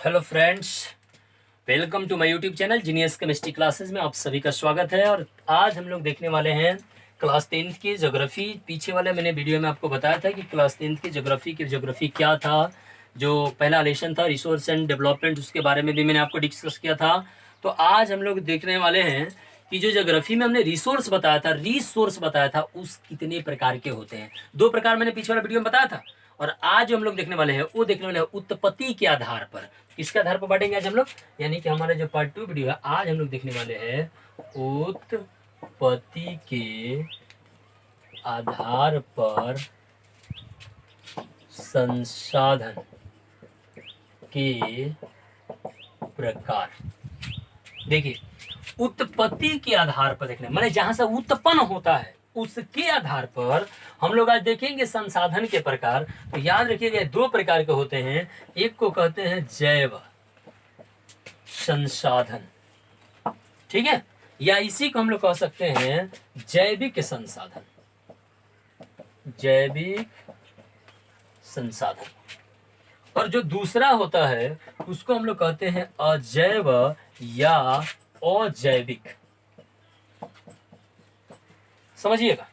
Hello friends, welcome to my YouTube channel genius chemistry classes में आप सभी का स्वागत है। और आज हम लोग देखने वाले हैं क्लास 10th की ज्योग्राफी। पीछे वाले मैंने वीडियो में आपको बताया था कि क्लास 10th की ज्योग्राफी क्या था। जो पहला लेसन था रिसोर्स एंड डेवलपमेंट, उसके बारे में भी मैंने आपको डिस्कस किया था। तो आज हम लोग देखने वाले हैं कि जो ज्योग्राफी में हमने रिसोर्स बताया था उस कितने प्रकार के होते हैं। दो प्रकार मैंने पीछे वाला वीडियो में बताया था। और आज जो हम लोग देखने वाले हैं वो देखने वाले हैं उत्पत्ति के आधार पर। किसके आधार पर बांटेंगे आज हम लोग, यानी कि हमारा जो पार्ट 2 वीडियो है, आज हम लोग देखने वाले हैं उत्पत्ति के आधार पर संसाधन के प्रकार। देखिए, उत्पत्ति के आधार पर देखने माने जहां से उत्पन्न होता है उसके आधार पर हम लोग आज देखेंगे संसाधन के प्रकार। तो याद रखिएगा, दो प्रकार के होते हैं। एक को कहते हैं जैव संसाधन, ठीक है, या इसी को हम लोग कह सकते हैं जैविक संसाधन। जैविक संसाधन। और जो दूसरा होता है उसको हम लोग कहते हैं अजैव या अजैविक। समझिएगा,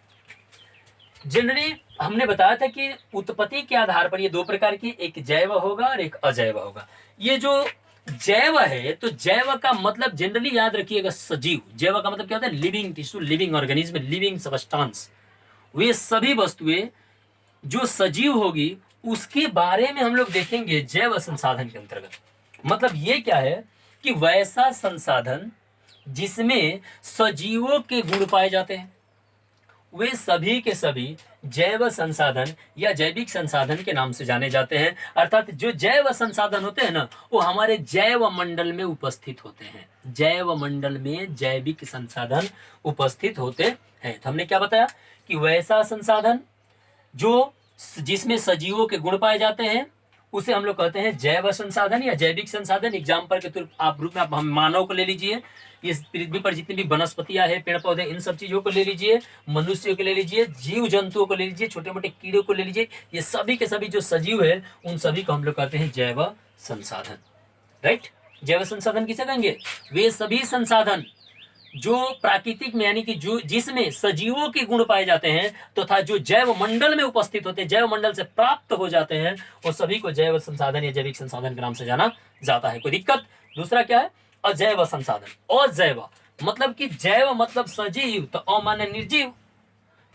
जनरली हमने बताया था कि उत्पत्ति के आधार पर ये दो प्रकार की, एक जैव होगा और एक अजैव होगा। ये जो जैव है, तो जैव का मतलब जनरली याद रखिएगा सजीव। जैव का मतलब क्या होता है? Living tissue, living organism, living substance. वे सभी वस्तुएं जो सजीव होगी उसके बारे में हम लोग देखेंगे जैव संसाधन के अंतर्गत। मतलब ये क्या है कि वैसा संसाधन जिसमें सजीवों के गुण पाए जाते हैं, वे सभी के सभी जैव संसाधन या जैविक संसाधन के नाम से जाने जाते हैं। अर्थात जो जैव संसाधन होते हैं ना, वो हमारे जैव मंडल में उपस्थित होते हैं। जैव मंडल में जैविक संसाधन उपस्थित होते हैं। तो हमने क्या बताया कि वैसा संसाधन जो जिसमें सजीवों के गुण पाए जाते हैं उसे हम लोग कहते हैं जैव संसाधन या जैविक संसाधन। एग्जाम्पल के तौर आप रूप में आप हम मानव को ले लीजिए, इस पृथ्वी पर जितनी भी वनस्पतियां हैं, पेड़ पौधे, इन सब चीजों को ले लीजिए, मनुष्यों को ले लीजिए, जीव जंतुओं को ले लीजिए, छोटे मोटे कीड़ों को ले लीजिए। ये सभी के सभी जो सजीव है उन सभी को हम लोग कहते हैं जैव संसाधन। राइट, जैव संसाधन किसे कहेंगे? वे सभी संसाधन जो प्राकृतिक में, यानी कि जो जिसमें सजीवों के गुण पाए जाते हैं तथा जो जैव मंडल में उपस्थित होते हैं, जैव मंडल से प्राप्त हो जाते हैं, वो सभी को जैव संसाधन या जैविक संसाधन के नाम से जाना जाता है। कोई दिक्कत? दूसरा क्या है? अजैव संसाधन। अजैव मतलब कि जैव मतलब सजीव, तो अ माने निर्जीव,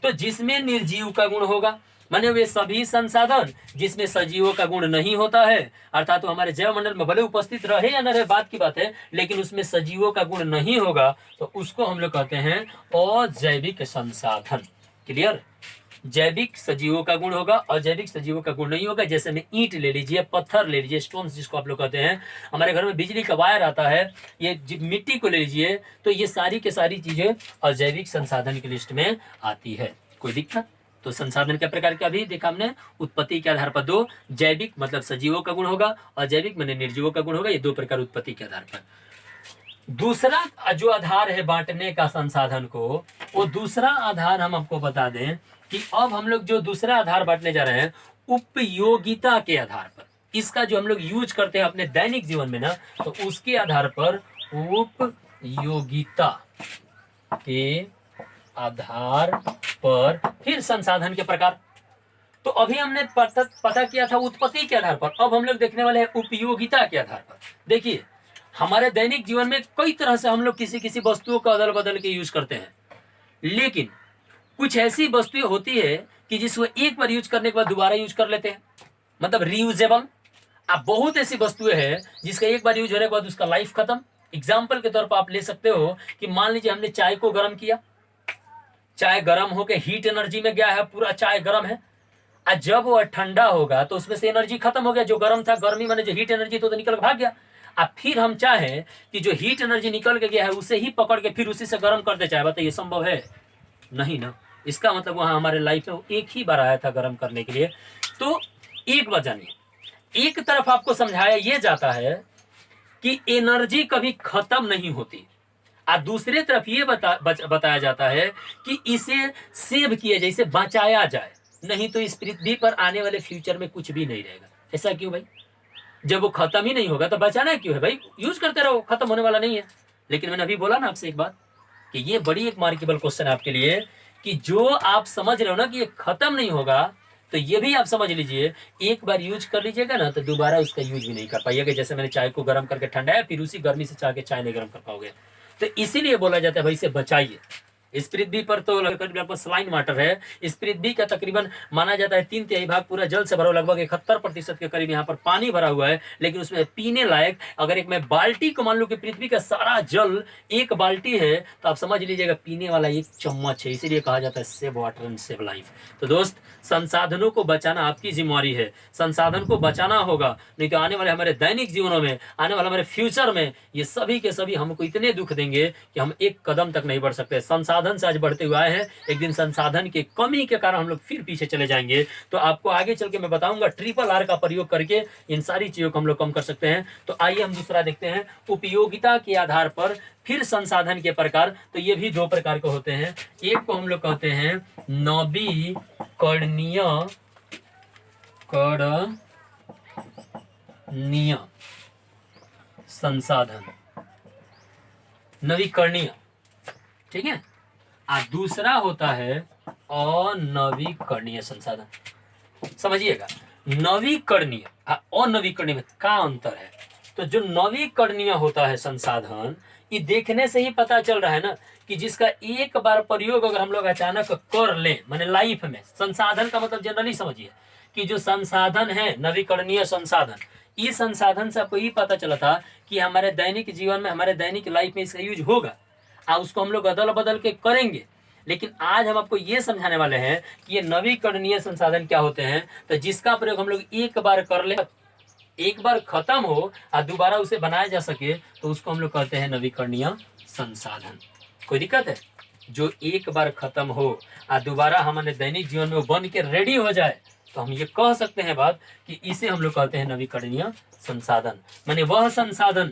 तो जिसमें निर्जीव का गुण होगा। माने वे सभी संसाधन जिसमें सजीवों का गुण नहीं होता है, अर्थात तो हमारे जैव मंडल में भले उपस्थित रहे या न रहे बात की बात है, लेकिन उसमें सजीवों का गुण नहीं होगा, तो उसको हम लोग कहते हैं अजैविक संसाधन। क्लियर? जैविक सजीवों का गुण होगा, अजैविक सजीवों का गुण नहीं होगा। जैसे में ईंट ले लीजिए, पत्थर ले लीजिए, स्टोन्स जिसको आप लोग कहते हैं, हमारे घर में बिजली का वायर आता है, ये मिट्टी को ले लीजिए, तो ये सारी के सारी चीजें अजैविक संसाधन की लिस्ट में आती है। कोई दिक्कत? तो संसाधन के प्रकार क्या भी देखा हमने, उत्पत्ति के आधार पर दो, जैविक मतलब सजीवों का गुण होगा, अजैविक माने निर्जीवों का गुण होगा। ये दो प्रकार उत्पत्ति के आधार पर। दूसरा जो आधार है बांटने का संसाधन को, वो दूसरा आधार हम आपको बता दें कि अब हम लोग जो दूसरा आधार बांटने जा रहे हैं उपयोगिता के आधार पर। इसका जो हम लोग यूज करते हैं अपने दैनिक जीवन में ना, तो उसके आधार पर उपयोगिता के आधार पर फिर संसाधन के प्रकार। तो अभी हमने पता किया था उत्पत्ति के आधार पर, अब हम लोग देखने वाले हैं उपयोगिता के आधार पर। देखिए, हमारे दैनिक जीवन में कई तरह से हम लोग किसी किसी वस्तुओं को अदल बदल के यूज करते हैं, लेकिन कुछ ऐसी वस्तुएं होती है कि जिसको एक बार यूज करने के बाद दोबारा यूज कर लेते हैं, मतलब रीयूजेबल। अब बहुत ऐसी वस्तुएं हैं जिसका एक बार यूज होने के बाद उसका लाइफ खत्म। एग्जाम्पल के तौर पर आप ले सकते हो कि मान लीजिए हमने चाय को गर्म किया, चाय गर्म होकर हीट एनर्जी में गया है, पूरा चाय गर्म है। आज जब वो ठंडा होगा तो उसमें से एनर्जी खत्म हो गया, जो गर्म था, गर्मी माने जो हीट एनर्जी तो निकल भाग गया। अब फिर हम चाहें कि जो हीट एनर्जी निकल के गया है उसे ही पकड़ के फिर उसी से गर्म कर दे चाहे, बताइए संभव है? नहीं ना। इसका मतलब वहां हमारे लाइफ में एक ही बार आया था गर्म करने के लिए। तो एक बात जानिए, एक तरफ आपको समझाया ये जाता है कि एनर्जी कभी खत्म नहीं होती, और दूसरे तरफ ये बताया जाता है कि इसे सेव किया जाए, इसे बचाया जाए, नहीं तो इस पृथ्वी पर आने वाले फ्यूचर में कुछ भी नहीं रहेगा। ऐसा क्यों भाई? जब वो खत्म ही नहीं होगा तो बचाना क्यों है भाई, यूज करते रहो, खत्म होने वाला नहीं है। लेकिन मैंने अभी बोला ना आपसे एक बात कि ये बड़ी एक मार्केबल क्वेश्चन है आपके लिए, कि जो आप समझ रहे हो ना कि ये खत्म नहीं होगा, तो ये भी आप समझ लीजिए एक बार यूज कर लीजिएगा ना तो दोबारा उसका यूज भी नहीं कर पाइएगा। जैसे मैंने चाय को गर्म करके ठंडाया, फिर उसी गर्मी से चाह के चाय नहीं गर्म कर पाओगे। तो इसीलिए बोला जाता है भाई इसे बचाइए। इस पृथ्वी पर तो लगभग सलाइन वाटर है। इस पृथ्वी का तकरीबन माना जाता है 3/3 भाग पूरा जल से भरा, लगभग 71% के करीब यहाँ पर पानी भरा हुआ है। लेकिन उसमें पीने लायक अगर एक मैं बाल्टी को मान लो कि पृथ्वी का सारा जल एक बाल्टी है, तो आप समझ लीजिएगा पीने वाला एक चम्मच है। इसीलिए कहा जाता है save water and save life. तो दोस्त, संसाधनों को बचाना आपकी जिम्मेवारी है। संसाधन को बचाना होगा, नहीं तो आने वाले हमारे दैनिक जीवनों में, आने वाले हमारे फ्यूचर में ये सभी के सभी हमको इतने दुख देंगे कि हम एक कदम तक नहीं बढ़ सकते। संसाधन से आज बढ़ते हुए आए हैं, एक दिन संसाधन की कमी के कारण हम लोग फिर पीछे चले जाएंगे। तो आपको आगे चल के मैं बताऊंगा RRR का प्रयोग करके इन सारी चीजों को हम लोग कम कर सकते हैं। तो आइए हम दूसरा देखते हैं, उपयोगिता के आधार पर फिर संसाधन के प्रकार। तो ये भी 2 प्रकार के होते हैं। एक को हम लोग कहते हैं नवीकरणीय संसाधन, नवीकरणीय, ठीक है। और दूसरा होता है अनवीकरणीय संसाधन। समझिएगा, नवीकरणीय और अनवीकरणीय में क्या अंतर है। तो जो नवीकरणीय होता है संसाधन, ये देखने से ही पता चल रहा है ना कि जिसका एक बार प्रयोग अगर हम लोग अचानक कर लें, माने लाइफ में, संसाधन का मतलब जनरली समझिए कि जो संसाधन है नवीकरणीय संसाधन, इस संसाधन से आपको ये पता चला था कि हमारे दैनिक जीवन में, हमारे दैनिक लाइफ में इसका यूज होगा और उसको हम लोग अदल बदल के करेंगे। लेकिन आज हम आपको ये समझाने वाले हैं कि ये नवीकरणीय संसाधन क्या होते हैं। तो जिसका प्रयोग हम लोग एक बार कर ले, एक बार खत्म हो और दोबारा उसे बनाया जा सके, तो उसको हम लोग कहते हैं नवीकरणीय संसाधन। कोई दिक्कत है? जो एक बार खत्म हो और दोबारा हमारे दैनिक जीवन में बन के रेडी हो जाए, तो हम ये कह सकते हैं बात कि इसे हम लोग कहते हैं नवीकरणीय संसाधन। माने वह संसाधन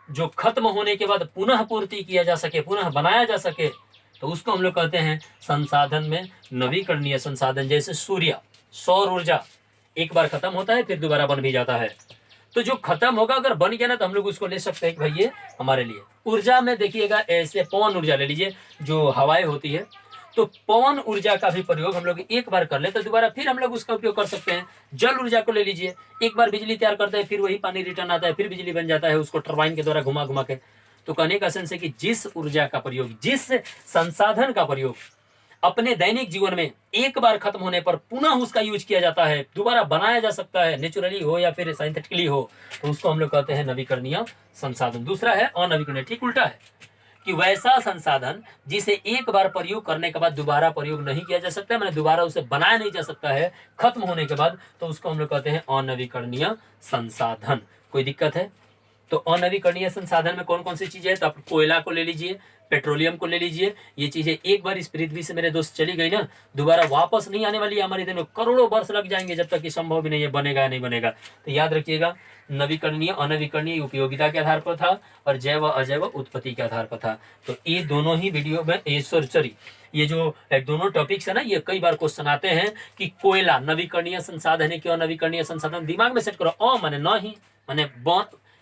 जो खत्म होने के बाद पुनः पूर्ति किया जा सके, पुनः बनाया जा सके, तो उसको हम लोग कहते हैं संसाधन में नवीकरणीय संसाधन। जैसे सूर्य, सौर ऊर्जा एक बार खत्म होता है फिर दोबारा बन भी जाता है। तो जो खत्म होगा अगर बन गया ना, तो हम लोग उसको ले सकते हैं कि भाई ये हमारे लिए। ऊर्जा में देखिएगा, ऐसे पवन ऊर्जा ले लीजिए, जो हवाएं होती है, तो पवन ऊर्जा का भी प्रयोग हम लोग एक बार कर ले तो दोबारा फिर हम लोग उसका उपयोग कर सकते हैं। जल ऊर्जा को ले लीजिए, एक बार बिजली तैयार करते हैं, फिर वही पानी रिटर्न आता है, फिर बिजली बन जाता है, उसको टरबाइन के द्वारा घुमा घुमा के। तो कहने का सेंस है कि जिस ऊर्जा का प्रयोग, जिस संसाधन का प्रयोग अपने दैनिक जीवन में एक बार खत्म होने पर पुनः उसका यूज किया जाता है, दोबारा बनाया जा सकता है, नेचुरली हो या फिर साइंथेटिकली हो, तो उसको हम लोग कहते हैं नवीकरणीय संसाधन। दूसरा है अनवीकरणीय, ठीक उल्टा है कि वैसा संसाधन जिसे एक बार प्रयोग करने के बाद दोबारा प्रयोग नहीं किया जा सकता, मैंने दोबारा उसे बनाया नहीं जा सकता है खत्म होने के बाद, तो उसको हम लोग कहते हैं अनवीकरणीय संसाधन। कोई दिक्कत है? तो अनवीकरणीय संसाधन में कौन कौन सी चीजें हैं? तो आप कोयला को ले लीजिए, पेट्रोलियम को ले लीजिए। ये चीजें एक बार इस पृथ्वी से मेरे दोस्त चली गई ना, दोबारा वापस नहीं आने वाली है। हमारे दिन में करोड़ों वर्ष लग जाएंगे, जब तक कि संभव भी नहीं है बनेगा या नहीं बनेगा। तो याद रखिएगा, नवीकरणीय अनवीकरणीय उपयोगिता के आधार पर था और जैव अजैव उत्पत्ति के आधार पर था। तो ये दोनों ही वीडियो में ये जो दोनों टॉपिक्स है ना, ये कई बार क्वेश्चन आते हैं कि कोयला नवीकरणीय संसाधन है, क्यों नवीकरणीय संसाधन? दिमाग में सेट करो, माने न ही, माने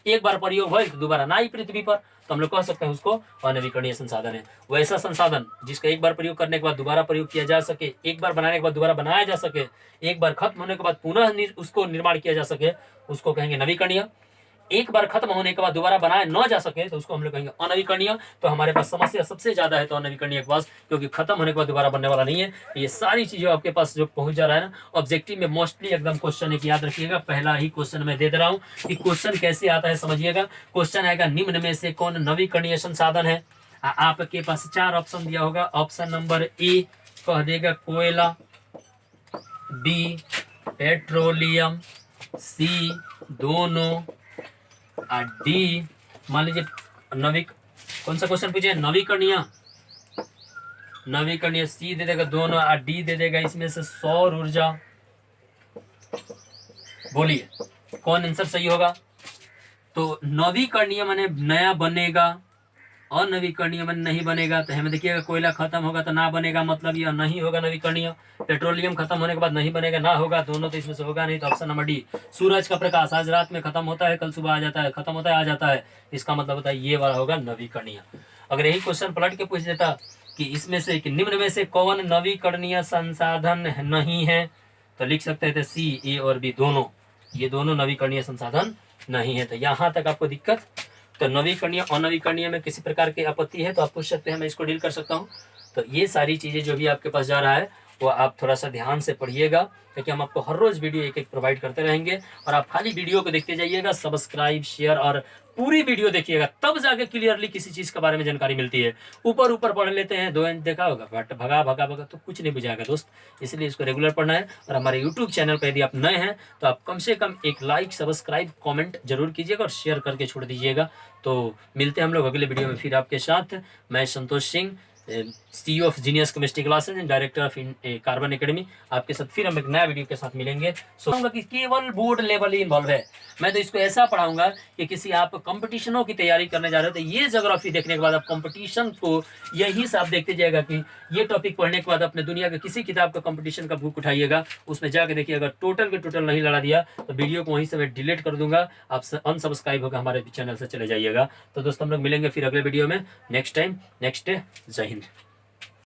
एक बार प्रयोग हो तो दोबारा ना ही पृथ्वी पर, तो हम लोग कह सकते हैं उसको अनवीकरणीय संसाधन है। वैसा संसाधन जिसका एक बार प्रयोग करने के बाद दोबारा प्रयोग किया जा सके, एक बार बनाने के बाद दोबारा बनाया जा सके, एक बार खत्म होने के बाद पुनः उसको निर्माण किया जा सके, उसको कहेंगे नवीकरणीय। एक बार खत्म होने के बाद दोबारा बनाया न जा सके, तो उसको हम लोग कहेंगे अनवीकरणीय। तो हमारे पास समस्या सबसे ज्यादा है तो अनवीकरणीय के पास, क्योंकि खत्म होने के बाद दोबारा बनने वाला नहीं है। ये सारी चीजें आपके पास जो पहुंच जा रहा है ना, ऑब्जेक्टिव में मोस्टली एकदम क्वेश्चन एक याद रखिएगा। पहला ही क्वेश्चन मैं दे रहा हूँ कि क्वेश्चन कैसे आता है, समझिएगा। क्वेश्चन आएगा, निम्न में से कौन नवीकरणीय संसाधन है? आपके पास 4 ऑप्शन दिया होगा। ऑप्शन नंबर ए कह देगा कोयला, बी पेट्रोलियम, सी दोनों, और डी मान लीजिए कौन सा क्वेश्चन पूछे? नवीकरणीय सी दे देगा दोनों, और डी दे देगा इसमें से सौर ऊर्जा। बोलिए कौन आंसर सही होगा? तो नवीकरणीय माने नया बनेगा, अनवीकरणीय में नहीं बनेगा, तो हमें देखिएगा कोयला खत्म होगा तो ना बनेगा, मतलब ये नहीं होगा नवीकरणीय। पेट्रोलियम खत्म होने के बाद नहीं बनेगा, ना होगा, दोनों तो इसमें से होगा नहीं। तो ऑप्शन नंबर डी, सूरज का प्रकाश आज रात में खत्म होता है, कल सुबह आ जाता है, खत्म होता है, आ जाता है, इसका मतलब होता है ये वाला होगा नवीकरणीय। अगर यही क्वेश्चन पलट के पूछ देता कि इसमें से कि निम्न में से कौन नवीकरणीय संसाधन नहीं है, तो लिख सकते थे सी, ए और बी दोनों, ये दोनों नवीकरणीय संसाधन नहीं है। तो यहाँ तक आपको दिक्कत। तो नवीकरणीय अनवीकरणीय में किसी प्रकार की आपत्ति है तो आप पूछ सकते हैं, मैं इसको डील कर सकता हूँ। तो ये सारी चीज़ें जो भी आपके पास जा रहा है वो आप थोड़ा सा ध्यान से पढ़िएगा, क्योंकि हम आपको हर रोज़ वीडियो एक एक प्रोवाइड करते रहेंगे। और आप खाली वीडियो को देखते जाइएगा, सब्सक्राइब शेयर और पूरी वीडियो देखिएगा, तब जाके क्लियरली किसी चीज़ के बारे में जानकारी मिलती है। ऊपर ऊपर पढ़ लेते हैं, 2 इंच देखा होगा बट भगा भगा भगा तो कुछ नहीं बुझाएगा दोस्त। इसलिए इसको रेगुलर पढ़ना है। और हमारे यूट्यूब चैनल पर यदि आप नए हैं तो आप कम से कम एक लाइक, सब्सक्राइब, कमेंट जरूर कीजिएगा और शेयर करके छोड़ दीजिएगा। तो मिलते हैं हम लोग अगले वीडियो में फिर आपके साथ। मैं Santosh Singh, CEO of genius chemistry classes and director of carbon academy, आपके साथ फिर हम एक नया वीडियो के साथ मिलेंगे। सोचूंगा कि केवल बोर्ड लेवल ही इन्वॉल्व है, मैं तो इसको ऐसा पढ़ाऊंगा कि किसी आप कंपटीशनों की तैयारी करने जा रहे हो तो ये ज्योग्राफी देखने के बाद आप कंपटीशन को यही से आप देखते जाएगा कि ये टॉपिक पढ़ने के बाद अपने दुनिया के किसी किताब का कंपटीशन का बुक उठाइएगा, उसमें जाके देखिए, अगर टोटल के टोटल नहीं लड़ा दिया तो वीडियो को वहीं से मैं डिलीट कर दूंगा, आप अनसब्सक्राइब होकर हमारे चैनल से चले जाइएगा। तो दोस्तों हम लोग मिलेंगे फिर अगले वीडियो में नेक्स्ट टाइम, नेक्स्ट डे। जय हिंद।